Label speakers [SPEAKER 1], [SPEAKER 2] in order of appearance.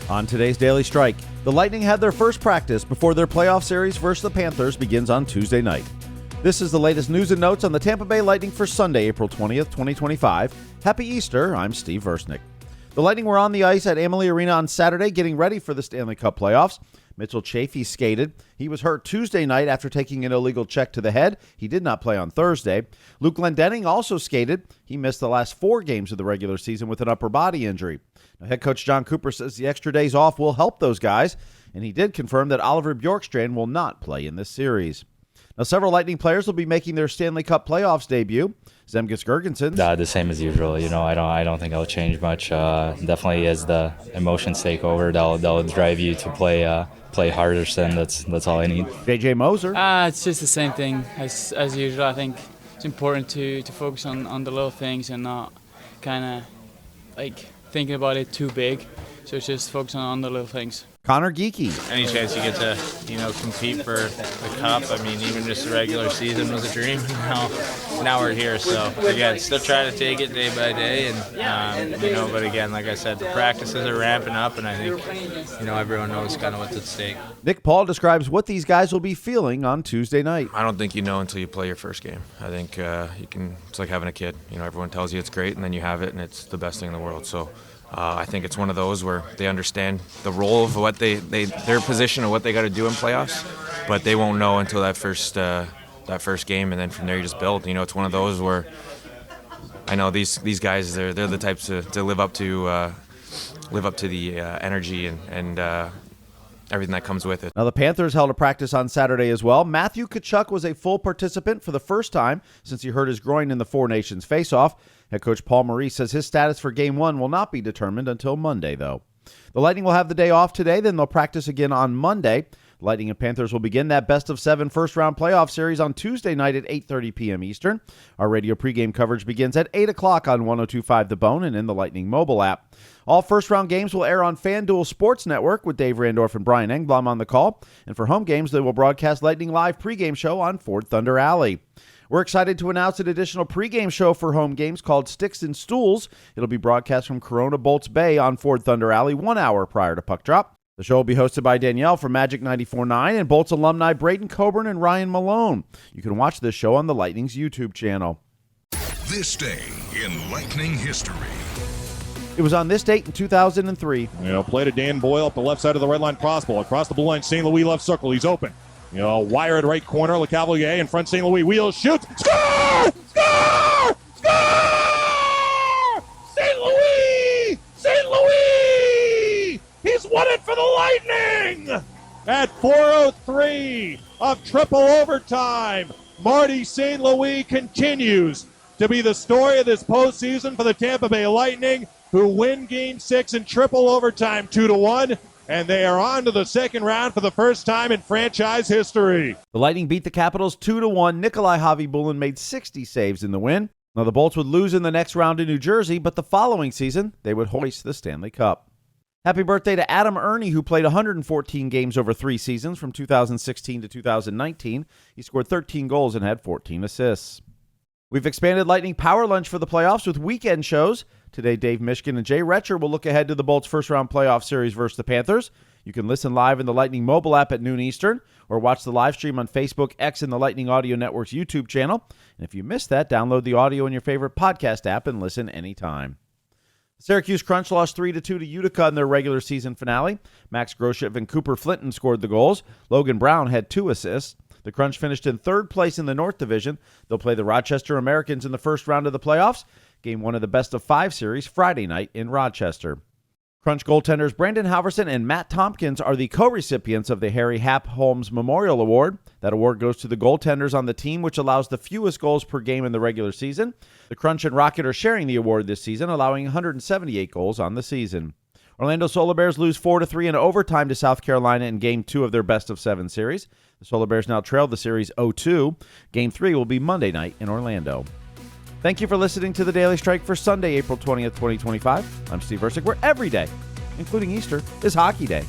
[SPEAKER 1] On today's Daily Strike, the Lightning had their first practice before their playoff series versus the Panthers begins on Tuesday night. This is the latest news and notes on the Tampa Bay Lightning for Sunday, April 20th, 2025. Happy Easter, I'm Steve Versnick. The Lightning were on the ice at Amalie Arena on Saturday getting ready for the Stanley Cup Playoffs. Mitchell Chaffee skated. He was hurt Tuesday night after taking an illegal check to the head. He did not play on Thursday. Luke Glendening also skated. He missed the last 4 games of the regular season with an upper body injury. Now, head coach John Cooper says the extra days off will help those guys, and he did confirm that Oliver Bjorkstrand will not play in this series. Now, several Lightning players will be making their Stanley Cup Playoffs debut. Zemgus Girgensons.
[SPEAKER 2] The same as usual. I don't think I'll change much. Definitely as the emotions take over, they'll drive you to play harder. And that's all I need.
[SPEAKER 1] JJ Moser.
[SPEAKER 3] It's just the same thing as usual. I think it's important to focus on the little things and not kind of thinking about it too big. So it's just focusing on the little things.
[SPEAKER 1] Connor Geeky.
[SPEAKER 4] Any chance you get to, compete for the cup? I mean, even just the regular season was a dream. Now we're here. So again, still trying to take it day by day, and but again, like I said, the practices are ramping up, and I think everyone knows kind of what's at stake.
[SPEAKER 1] Nick Paul describes what these guys will be feeling on Tuesday night.
[SPEAKER 5] I don't think you know until you play your first game. I think it's like having a kid. Everyone tells you it's great, and then you have it, and it's the best thing in the world. So. I think it's one of those where they understand the role of what their position and what they got to do in playoffs, but they won't know until that first game, and then from there you just build. It's one of those where I know these guys they're the types to live up to the energy and everything that comes with it.
[SPEAKER 1] Now, the Panthers held a practice on Saturday as well. Matthew Tkachuk was a full participant for the first time since he hurt his groin in the Four Nations face-off. Head coach Paul Maurice says his status for Game 1 will not be determined until Monday, though. The Lightning will have the day off today, then they'll practice again on Monday. Lightning and Panthers will begin that best-of-7 first-round playoff series on Tuesday night at 8:30 p.m. Eastern. Our radio pregame coverage begins at 8 o'clock on 102.5 The Bone and in the Lightning mobile app. All first-round games will air on FanDuel Sports Network with Dave Randorf and Brian Engblom on the call. And for home games, they will broadcast Lightning Live pregame show on Ford Thunder Alley. We're excited to announce an additional pregame show for home games called Sticks and Stools. It'll be broadcast from Corona Bolts Bay on Ford Thunder Alley 1 hour prior to puck drop. The show will be hosted by Danielle from Magic 94.9 and Bolts alumni Braden Coburn and Ryan Malone. You can watch this show on the Lightning's YouTube channel.
[SPEAKER 6] This day in Lightning history.
[SPEAKER 1] It was on this date in 2003.
[SPEAKER 7] Play to Dan Boyle up the left side of the red line crossball. Across the blue line, St. Louis left circle. He's open. Wire at right corner. LeCavalier in front. St. Louis wheels, shoots. Score! Score! Score! St. Louis! St. Louis! He's won it for the Lightning! At 4:03 of triple overtime, Marty St. Louis continues to be the story of this postseason for the Tampa Bay Lightning, who win Game 6 in triple overtime 2-1. And they are on to the second round for the first time in franchise history.
[SPEAKER 1] The Lightning beat the Capitals 2-1. Nikolai Javy-Bulin made 60 saves in the win. Now, the Bolts would lose in the next round in New Jersey, but the following season, they would hoist the Stanley Cup. Happy birthday to Adam Ernie, who played 114 games over 3 seasons from 2016 to 2019. He scored 13 goals and had 14 assists. We've expanded Lightning Power Lunch for the playoffs with weekend shows. Today, Dave Mishkin and Jay Retcher will look ahead to the Bolts' first-round playoff series versus the Panthers. You can listen live in the Lightning mobile app at noon Eastern or watch the live stream on Facebook, X, and the Lightning Audio Network's YouTube channel. And if you missed that, download the audio in your favorite podcast app and listen anytime. The Syracuse Crunch lost 3-2 to Utica in their regular season finale. Max Groshev and Cooper Flinton scored the goals. Logan Brown had 2 assists. The Crunch finished in 3rd place in the North Division. They'll play the Rochester Americans in the first round of the playoffs. Game 1 of the best-of-5 series Friday night in Rochester. Crunch goaltenders Brandon Halverson and Matt Tompkins are the co-recipients of the Harry Happ Holmes Memorial Award. That award goes to the goaltenders on the team, which allows the fewest goals per game in the regular season. The Crunch and Rocket are sharing the award this season, allowing 178 goals on the season. Orlando Solar Bears lose 4-3 in overtime to South Carolina in Game 2 of their best-of-7 series. The Solar Bears now trail the series 0-2. Game 3 will be Monday night in Orlando. Thank you for listening to The Daily Strike for Sunday, April 20th, 2025. I'm Steve Versnick, where every day, including Easter, is Hockey Day.